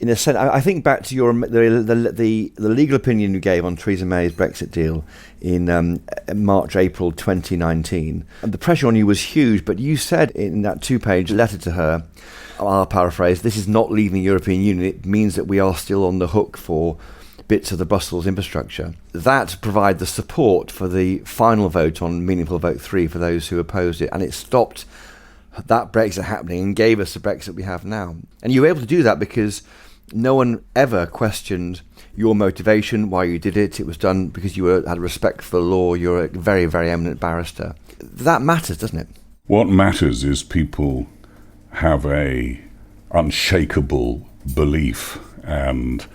In a sense, I think back to the legal opinion you gave on Theresa May's Brexit deal in March, April 2019. And the pressure on you was huge, but you said in that 2-page letter to her, I'll paraphrase, this is not leaving the European Union. It means that we are still on the hook for bits of the Brussels infrastructure. That provided the support for the final vote on Meaningful Vote 3 for those who opposed it, and it stopped that Brexit happening and gave us the Brexit we have now. And you were able to do that because no one ever questioned your motivation, why you did it. It was done because you had respect for the law. You're a very, very eminent barrister. That matters, doesn't it? What matters is people have a unshakable belief and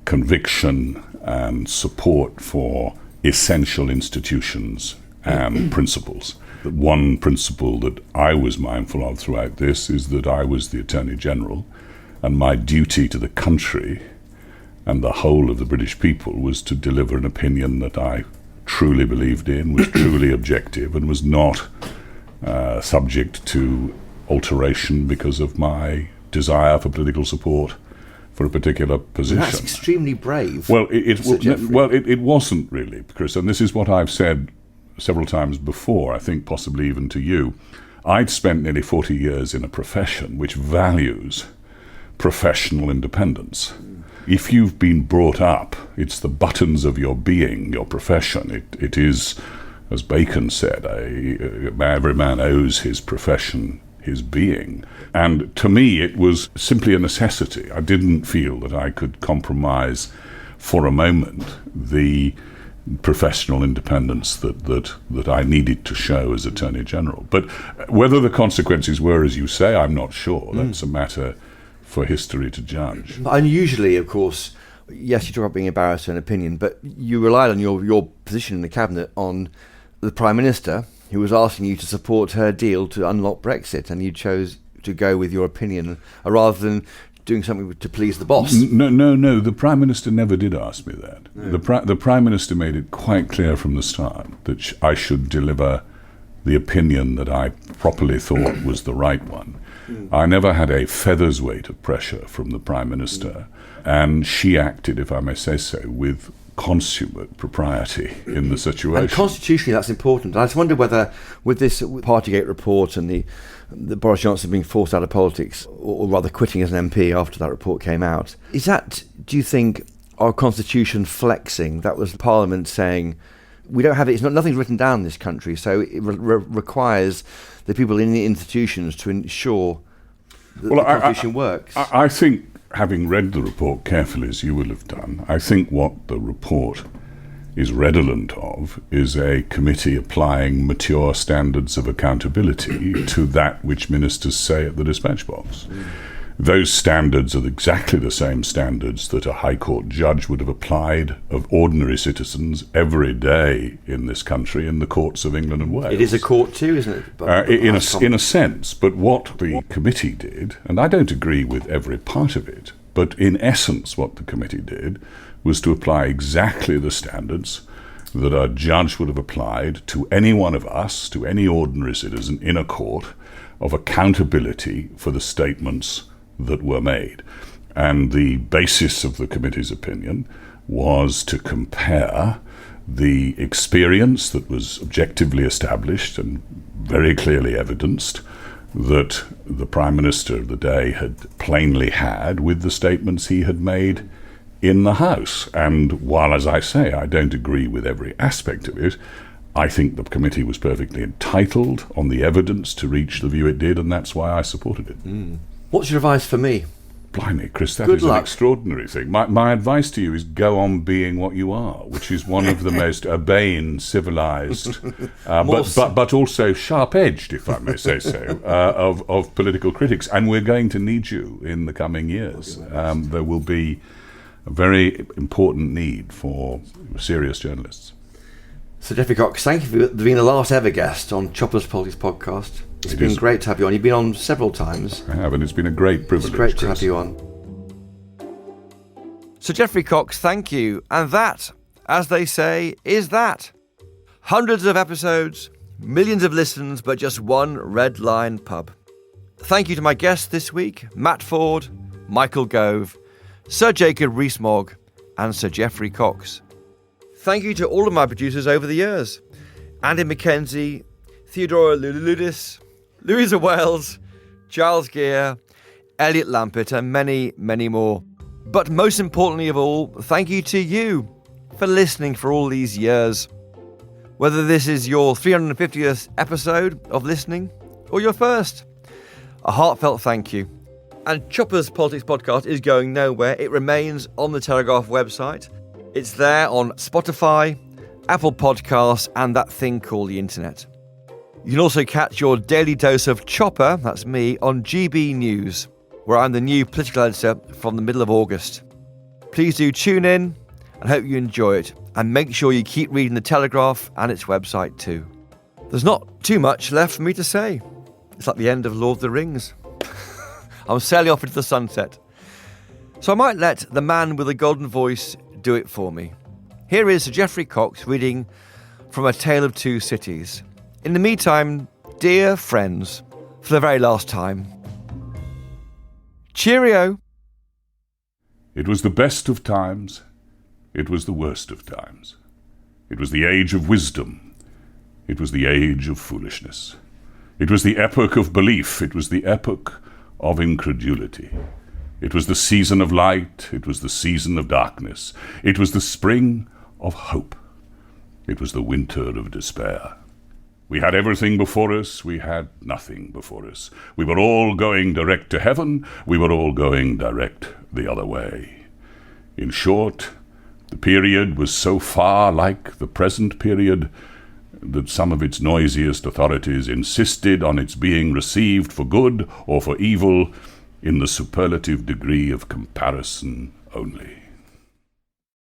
conviction and support for essential institutions and principles. The one principle that I was mindful of throughout this is that I was the Attorney General, and my duty to the country and the whole of the British people was to deliver an opinion that I truly believed in, was truly objective, and was not subject to alteration because of my desire for political support for a particular position. That's extremely brave. Well, it wasn't really, Chris, and this is what I've said several times before, I think possibly even to you. I'd spent nearly 40 years in a profession which values professional independence. If you've been brought up, it's the buttons of your being, your profession. It is, as Bacon said, every man owes his profession his being. And to me, it was simply a necessity. I didn't feel that I could compromise for a moment the professional independence that I needed to show as Attorney General. But whether the consequences were as you say, I'm not sure. That's a matter for history to judge. Unusually, of course, yes, you talk about being a barrister and opinion, but you relied on your position in the Cabinet on the Prime Minister, who was asking you to support her deal to unlock Brexit, and you chose to go with your opinion rather than doing something to please the boss. No. The Prime Minister never did ask me that. No. The Prime Minister made it quite clear from the start that I should deliver the opinion that I properly thought was the right one. I never had a feather's weight of pressure from the Prime Minister, and she acted, if I may say so, with consummate propriety in the situation. And constitutionally, that's important. I just wonder whether, with this Partygate report and the Boris Johnson being forced out of politics, or rather quitting as an MP after that report came out, is that, do you think, our constitution flexing? That was Parliament saying, we don't have it, nothing's written down in this country, so it requires the people in the institutions to ensure that the constitution works. I think, having read the report carefully, as you will have done, I think what the report is redolent of is a committee applying mature standards of accountability to that which ministers say at the dispatch box. Those standards are exactly the same standards that a High Court judge would have applied of ordinary citizens every day in this country in the courts of England and Wales. It is a court too, isn't it? In a sense, but what the committee did, and I don't agree with every part of it, but in essence what the committee did was to apply exactly the standards that a judge would have applied to any one of us, to any ordinary citizen in a court, of accountability for the statements that were made. And the basis of the committee's opinion was to compare the experience that was objectively established and very clearly evidenced that the Prime Minister of the day had plainly had with the statements he had made in the House. And while, as I say, I don't agree with every aspect of it, I think the committee was perfectly entitled on the evidence to reach the view it did, and that's why I supported it. What's your advice for me? Blimey, Chris, that Good is luck. An extraordinary thing. My advice to you is go on being what you are, which is one of the most urbane, civilised, but also sharp-edged, if I may say so, of political critics. And we're going to need you in the coming years. There will be a very important need for serious journalists. Sir Geoffery Cox, thank you for being the last ever guest on Chopper's Politics podcast. It's been great to have you on. You've been on several times. I have, and it's been a great privilege. It's great to have you on. Sir Geoffery Cox, thank you. And that, as they say, is that. Hundreds of episodes, Millions of listens, but just one red line pub. Thank you to my guests this week, Matt Forde, Michael Gove, Sir Jacob Rees Mogg, and Sir Geoffery Cox. Thank you to all of my producers over the years, Andy Mackenzie, Theodora Luludis, Louisa Wells, Giles Gear, Elliot Lampett, and many, many more. But most importantly of all, thank you to you for listening for all these years. Whether this is your 350th episode of listening or your first, a heartfelt thank you. And Chopper's Politics Podcast is going nowhere. It remains on the Telegraph website. It's there on Spotify, Apple Podcasts, and that thing called the internet. You can also catch your daily dose of Chopper, that's me, on GB News, where I'm the new political editor from the middle of August. Please do tune in and hope you enjoy it. And make sure you keep reading the Telegraph and its website too. There's not too much left for me to say. It's like the end of Lord of the Rings. I'm sailing off into the sunset. So I might let the man with the golden voice do it for me. Here is Sir Geoffery Cox reading from A Tale of Two Cities. In the meantime, dear friends, for the very last time, cheerio. It was the best of times. It was the worst of times. It was the age of wisdom. It was the age of foolishness. It was the epoch of belief. It was the epoch of incredulity. It was the season of light. It was the season of darkness. It was the spring of hope. It was the winter of despair. We had everything before us. We had nothing before us. We were all going direct to heaven. We were all going direct the other way. In short, the period was so far like the present period that some of its noisiest authorities insisted on its being received for good or for evil in the superlative degree of comparison only.